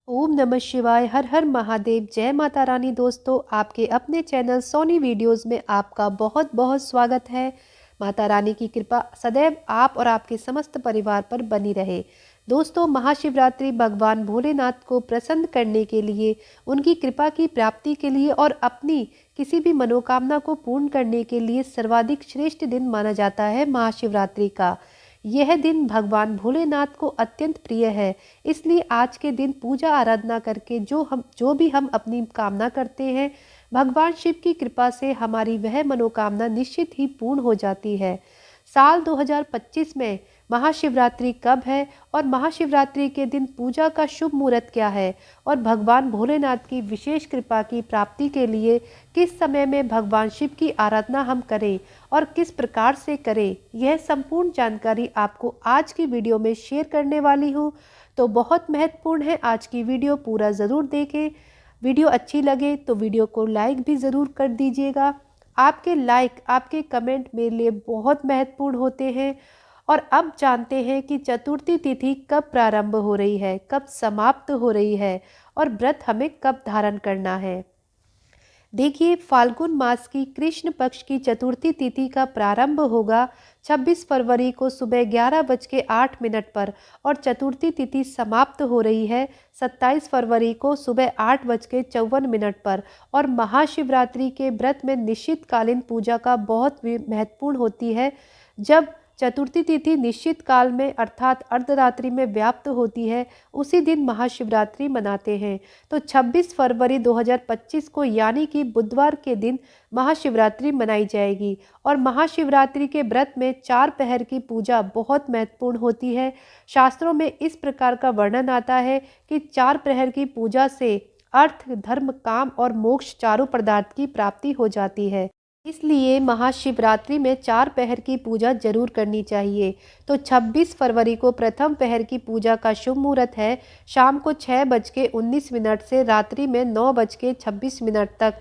ओम नमः शिवाय। हर हर महादेव। जय माता रानी। दोस्तों, आपके अपने चैनल सोनी वीडियोस में आपका बहुत बहुत स्वागत है। माता रानी की कृपा सदैव आप और आपके समस्त परिवार पर बनी रहे। दोस्तों, महाशिवरात्रि भगवान भोलेनाथ को प्रसन्न करने के लिए, उनकी कृपा की प्राप्ति के लिए और अपनी किसी भी मनोकामना को पूर्ण करने के लिए सर्वाधिक श्रेष्ठ दिन माना जाता है महाशिवरात्रि का। यह दिन भगवान भोलेनाथ को अत्यंत प्रिय है। इसलिए आज के दिन पूजा आराधना करके जो भी हम अपनी कामना करते हैं, भगवान शिव की कृपा से हमारी वह मनोकामना निश्चित ही पूर्ण हो जाती है। साल 2025 में महाशिवरात्रि कब है और महाशिवरात्रि के दिन पूजा का शुभ मुहूर्त क्या है और भगवान भोलेनाथ की विशेष कृपा की प्राप्ति के लिए किस समय में भगवान शिव की आराधना हम करें और किस प्रकार से करें, यह संपूर्ण जानकारी आपको आज की वीडियो में शेयर करने वाली हूँ। तो बहुत महत्वपूर्ण है, आज की वीडियो पूरा ज़रूर देखें। वीडियो अच्छी लगे तो वीडियो को लाइक भी ज़रूर कर दीजिएगा। आपके लाइक, आपके कमेंट मेरे लिए बहुत महत्वपूर्ण होते हैं। और अब जानते हैं कि चतुर्थी तिथि कब प्रारंभ हो रही है, कब समाप्त हो रही है और व्रत हमें कब धारण करना है। देखिए, फाल्गुन मास की कृष्ण पक्ष की चतुर्थी तिथि का प्रारंभ होगा 26 फरवरी को सुबह 11:08 पर और चतुर्थी तिथि समाप्त हो रही है 27 फरवरी को सुबह 8:54 पर। और महाशिवरात्रि के व्रत में निश्चितकालीन पूजा का बहुत महत्वपूर्ण होती है। जब चतुर्थी तिथि निश्चित काल में अर्थात अर्धरात्रि में व्याप्त होती है, उसी दिन महाशिवरात्रि मनाते हैं। तो 26 फरवरी 2025 को यानी कि बुधवार के दिन महाशिवरात्रि मनाई जाएगी। और महाशिवरात्रि के व्रत में 4 पहर की पूजा बहुत महत्वपूर्ण होती है। शास्त्रों में इस प्रकार का वर्णन आता है कि 4 प्रहर की पूजा से अर्थ, धर्म, काम और मोक्ष चारों पदार्थ की प्राप्ति हो जाती है। इसलिए महाशिवरात्रि में 4 पहर की पूजा जरूर करनी चाहिए। तो 26 फरवरी को प्रथम पहर की पूजा का शुभ मुहूर्त है शाम को 6:19 से रात्रि में 9:26 तक।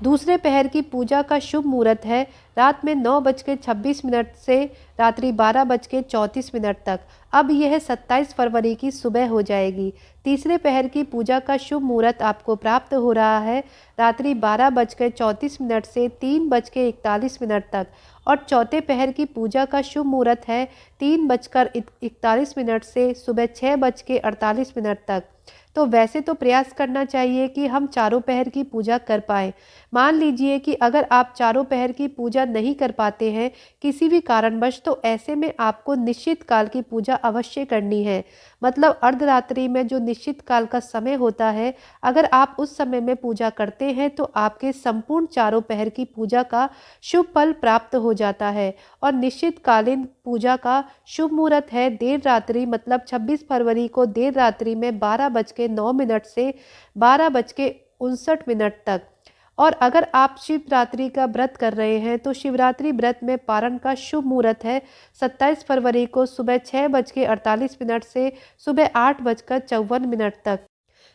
दूसरे पहर की पूजा का शुभ मुहूर्त है रात में 9:26 से रात्रि 12:34 तक। अब यह 27 फरवरी की सुबह हो जाएगी। तीसरे पहर की पूजा का शुभ मुहूर्त आपको प्राप्त हो रहा है रात्रि 12:34 से 3:41 तक। और चौथे पहर की पूजा का शुभ मुहूर्त है 3:41 से सुबह 6:48 तक। तो वैसे तो प्रयास करना चाहिए कि हम चारों पहर की पूजा कर पाएँ। मान लीजिए कि अगर आप चारों पहर की पूजा नहीं कर पाते हैं किसी भी कारणवश, तो ऐसे में आपको निश्चित काल की पूजा अवश्य करनी है। मतलब अर्धरात्रि में जो निश्चित काल का समय होता है, अगर आप उस समय में पूजा करते हैं तो आपके संपूर्ण चारों पहर की पूजा का शुभ फल प्राप्त हो जाता है। और निश्चितकालीन पूजा का शुभ मुहूर्त है देर रात्रि, मतलब 26 फरवरी को देर रात्रि में 12:09 से 12:59 तक। और अगर आप शिवरात्रि का व्रत कर रहे हैं तो शिवरात्रि व्रत में पारण का शुभ मुहूर्त है 27 फरवरी को सुबह 6:48 से सुबह 8:54 तक।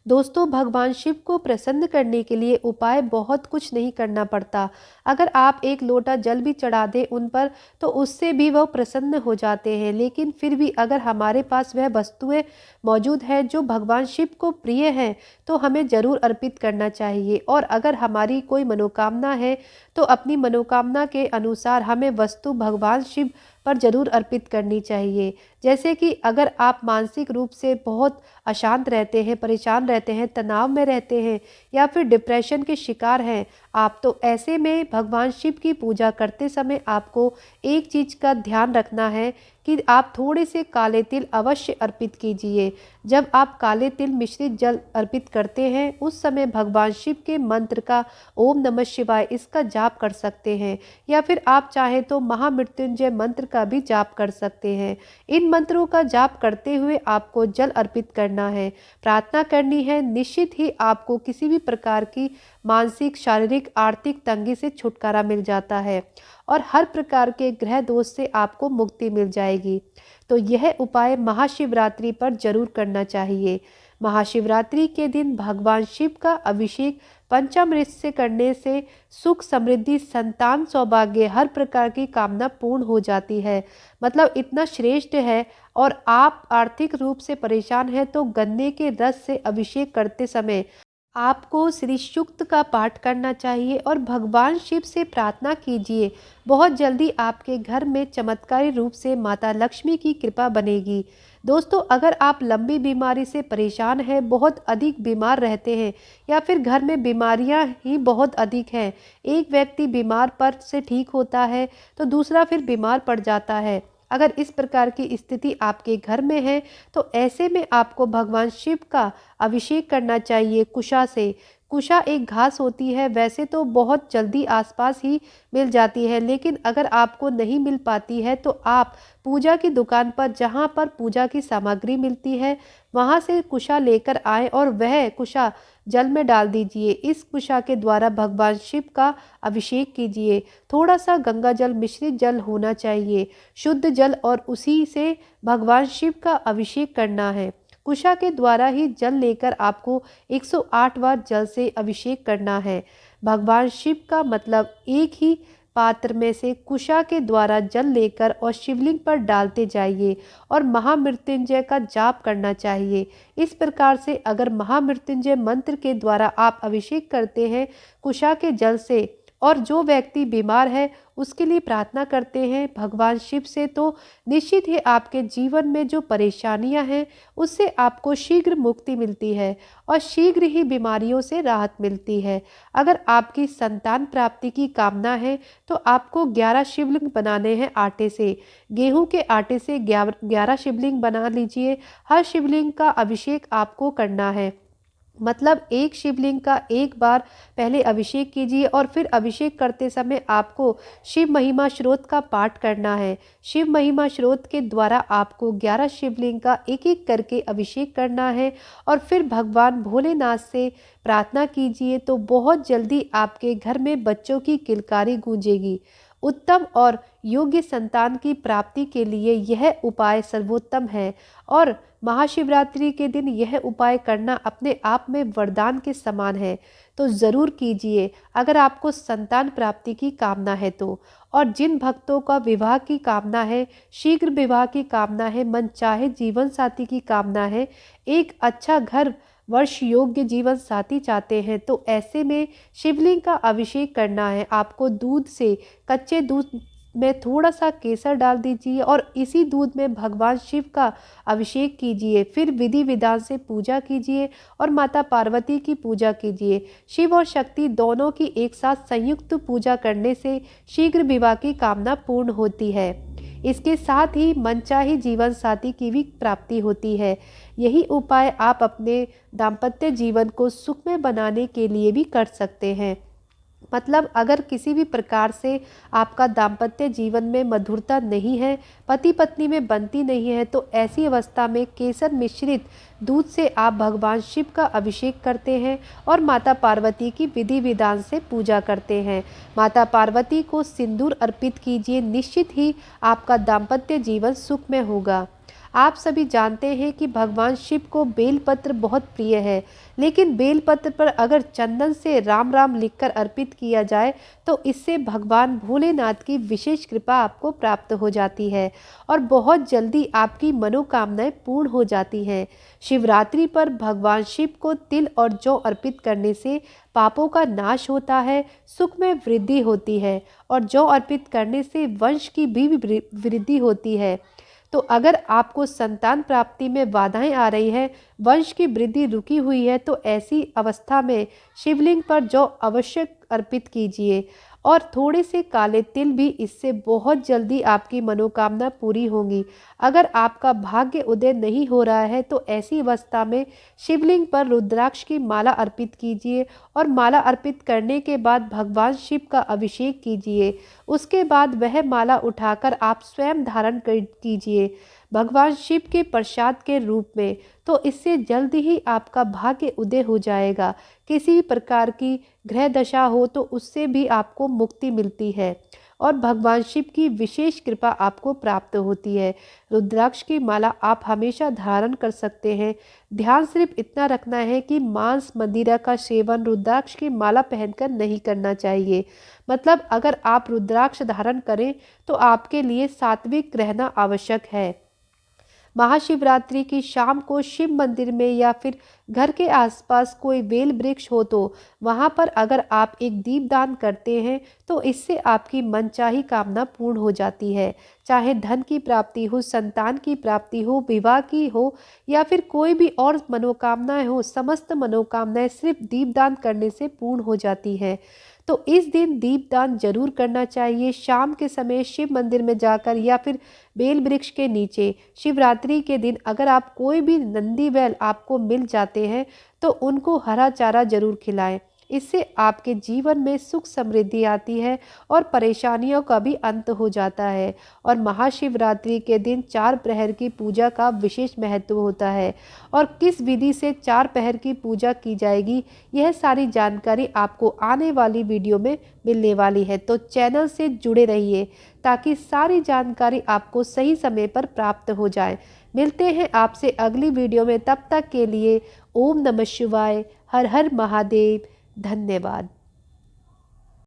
दोस्तों, भगवान शिव को प्रसन्न करने के लिए उपाय बहुत कुछ नहीं करना पड़ता। अगर आप एक लोटा जल भी चढ़ा दें उन पर तो उससे भी वह प्रसन्न हो जाते हैं। लेकिन फिर भी अगर हमारे पास वह वस्तुएं मौजूद हैं जो भगवान शिव को प्रिय हैं तो हमें ज़रूर अर्पित करना चाहिए। और अगर हमारी कोई मनोकामना है तो अपनी मनोकामना के अनुसार हमें वस्तु भगवान शिव पर जरूर अर्पित करनी चाहिए। जैसे कि अगर आप मानसिक रूप से बहुत अशांत रहते हैं, परेशान रहते हैं, तनाव में रहते हैं या फिर डिप्रेशन के शिकार हैं आप, तो ऐसे में भगवान शिव की पूजा करते समय आपको एक चीज़ का ध्यान रखना है कि आप थोड़े से काले तिल अवश्य अर्पित कीजिए। जब आप काले तिल मिश्रित जल अर्पित करते हैं उस समय भगवान शिव के मंत्र का ओम नमः शिवाय इसका जाप कर सकते हैं, या फिर आप चाहें तो महामृत्युंजय मंत्र का भी जाप कर सकते हैं। इन मंत्रों का जाप करते हुए आपको जल अर्पित करना है, प्रार्थना करनी है। निश्चित ही आपको किसी भी प्रकार की मानसिक, शारीरिक, आर्थिक तंगी से छुटकारा मिल जाता है और हर प्रकार के ग्रह दोष से आपको मुक्ति मिल जाएगी। तो यह उपाय महाशिवरात्रि पर जरूर करना चाहिए। महाशिवरात्रि के दिन भगवान शिव का अभिषेक पंचामृत से करने से सुख, समृद्धि, संतान, सौभाग्य, हर प्रकार की कामना पूर्ण हो जाती है। मतलब इतना श्रेष्ठ है। और आप आर्थिक रूप से परेशान हैं तो गन्ने के रस से अभिषेक करते समय आपको श्री सूक्त का पाठ करना चाहिए और भगवान शिव से प्रार्थना कीजिए। बहुत जल्दी आपके घर में चमत्कारी रूप से माता लक्ष्मी की कृपा बनेगी। दोस्तों, अगर आप लंबी बीमारी से परेशान हैं, बहुत अधिक बीमार रहते हैं या फिर घर में बीमारियां ही बहुत अधिक हैं, एक व्यक्ति बीमार पर से ठीक होता है तो दूसरा फिर बीमार पड़ जाता है। अगर इस प्रकार की स्थिति आपके घर में है तो ऐसे में आपको भगवान शिव का अभिषेक करना चाहिए कुशा से। कुशा एक घास होती है, वैसे तो बहुत जल्दी आसपास ही मिल जाती है, लेकिन अगर आपको नहीं मिल पाती है तो आप पूजा की दुकान पर, जहाँ पर पूजा की सामग्री मिलती है, वहाँ से कुशा लेकर आए और वह कुशा जल में डाल दीजिए। इस कुशा के द्वारा भगवान शिव का अभिषेक कीजिए। थोड़ा सा गंगा जल मिश्रित जल होना चाहिए, शुद्ध जल, और उसी से भगवान शिव का अभिषेक करना है। कुशा के द्वारा ही जल लेकर आपको 108 बार जल से अभिषेक करना है। भगवान शिव का मतलब एक ही पात्र में से कुशा के द्वारा जल लेकर और शिवलिंग पर डालते जाइए और महामृत्युंजय का जाप करना चाहिए। इस प्रकार से अगर महामृत्युंजय मंत्र के द्वारा आप अभिषेक करते हैं कुशा के जल से, और जो व्यक्ति बीमार है उसके लिए प्रार्थना करते हैं भगवान शिव से, तो निश्चित ही आपके जीवन में जो परेशानियां हैं उससे आपको शीघ्र मुक्ति मिलती है और शीघ्र ही बीमारियों से राहत मिलती है। अगर आपकी संतान प्राप्ति की कामना है तो आपको 11 शिवलिंग बनाने हैं आटे से। गेहूं के आटे से 11 शिवलिंग बना लीजिए। हर शिवलिंग का अभिषेक आपको करना है। मतलब एक शिवलिंग का एक बार पहले अभिषेक कीजिए और फिर अभिषेक करते समय आपको शिव महिमा स्रोत का पाठ करना है। शिव महिमा स्रोत के द्वारा आपको 11 शिवलिंग का एक एक करके अभिषेक करना है और फिर भगवान भोलेनाथ से प्रार्थना कीजिए, तो बहुत जल्दी आपके घर में बच्चों की किलकारी गूंजेगी। उत्तम और योग्य संतान की प्राप्ति के लिए यह उपाय सर्वोत्तम है और महाशिवरात्रि के दिन यह उपाय करना अपने आप में वरदान के समान है। तो ज़रूर कीजिए अगर आपको संतान प्राप्ति की कामना है तो। और जिन भक्तों का विवाह की कामना है, शीघ्र विवाह की कामना है, मनचाहे जीवन साथी की कामना है, एक अच्छा घर, वर्ष योग्य जीवन साथी चाहते हैं, तो ऐसे में शिवलिंग का अभिषेक करना है। आपको दूध से, कच्चे दूध में थोड़ा सा केसर डाल दीजिए और इसी दूध में भगवान शिव का अभिषेक कीजिए। फिर विधि विधान से पूजा कीजिए और माता पार्वती की पूजा कीजिए। शिव और शक्ति दोनों की एक साथ संयुक्त पूजा करने से शीघ्र विवाह की कामना पूर्ण होती है। इसके साथ ही मनचाही जीवन साथी की भी प्राप्ति होती है। यही उपाय आप अपने दाम्पत्य जीवन को सुखमय बनाने के लिए भी कर सकते हैं। मतलब अगर किसी भी प्रकार से आपका दाम्पत्य जीवन में मधुरता नहीं है, पति पत्नी में बनती नहीं है, तो ऐसी अवस्था में केसर मिश्रित दूध से आप भगवान शिव का अभिषेक करते हैं और माता पार्वती की विधि विधान से पूजा करते हैं। माता पार्वती को सिंदूर अर्पित कीजिए, निश्चित ही आपका दाम्पत्य जीवन सुखमय होगा। आप सभी जानते हैं कि भगवान शिव को बेलपत्र बहुत प्रिय है, लेकिन बेलपत्र पर अगर चंदन से राम राम लिखकर अर्पित किया जाए तो इससे भगवान भोलेनाथ की विशेष कृपा आपको प्राप्त हो जाती है और बहुत जल्दी आपकी मनोकामनाएं पूर्ण हो जाती हैं। शिवरात्रि पर भगवान शिव को तिल और जौ अर्पित करने से पापों का नाश होता है, सुख में वृद्धि होती है और जौ अर्पित करने से वंश की भी वृद्धि होती है। तो अगर आपको संतान प्राप्ति में बाधाएं आ रही है, वंश की वृद्धि रुकी हुई है, तो ऐसी अवस्था में शिवलिंग पर जौ अवश्य अर्पित कीजिए और थोड़े से काले तिल भी, इससे बहुत जल्दी आपकी मनोकामना पूरी होगी। अगर आपका भाग्य उदय नहीं हो रहा है तो ऐसी अवस्था में शिवलिंग पर रुद्राक्ष की माला अर्पित कीजिए और माला अर्पित करने के बाद भगवान शिव का अभिषेक कीजिए। उसके बाद वह माला उठाकर आप स्वयं धारण कीजिए भगवान शिव के प्रसाद के रूप में, तो इससे जल्द ही आपका भाग्य उदय हो जाएगा। किसी प्रकार की ग्रह दशा हो तो उससे भी आपको मुक्ति मिलती है। और भगवान शिव की विशेष कृपा आपको प्राप्त होती है। रुद्राक्ष की माला आप हमेशा धारण कर सकते हैं। ध्यान सिर्फ इतना रखना है कि मांस मदिरा का सेवन रुद्राक्ष की माला पहनकर नहीं करना चाहिए। मतलब अगर आप रुद्राक्ष धारण करें तो आपके लिए सात्विक रहना आवश्यक है। महाशिवरात्रि की शाम को शिव मंदिर में या फिर घर के आसपास कोई बेल वृक्ष हो तो वहां पर अगर आप एक दीपदान करते हैं तो इससे आपकी मनचाही कामना पूर्ण हो जाती है। चाहे धन की प्राप्ति हो, संतान की प्राप्ति हो, विवाह की हो या फिर कोई भी और मनोकामनाएं हो, समस्त मनोकामनाएं सिर्फ दीपदान करने से पूर्ण हो जाती हैं। तो इस दिन दीपदान जरूर करना चाहिए। शाम के समय शिव मंदिर में जाकर या फिर बेल वृक्ष के नीचे शिवरात्रि के दिन अगर आप कोई भी नंदी बैल आपको मिल जाते हैं तो उनको हरा चारा जरूर खिलाएं। इससे आपके जीवन में सुख समृद्धि आती है और परेशानियों का भी अंत हो जाता है। और महाशिवरात्रि के दिन 4 प्रहर की पूजा का विशेष महत्व होता है और किस विधि से 4 प्रहर की पूजा की जाएगी यह सारी जानकारी आपको आने वाली वीडियो में मिलने वाली है। तो चैनल से जुड़े रहिए ताकि सारी जानकारी आपको सही समय पर प्राप्त हो जाए। मिलते हैं आपसे अगली वीडियो में, तब तक के लिए ओम नमः शिवाय, हर हर महादेव, धन्यवाद।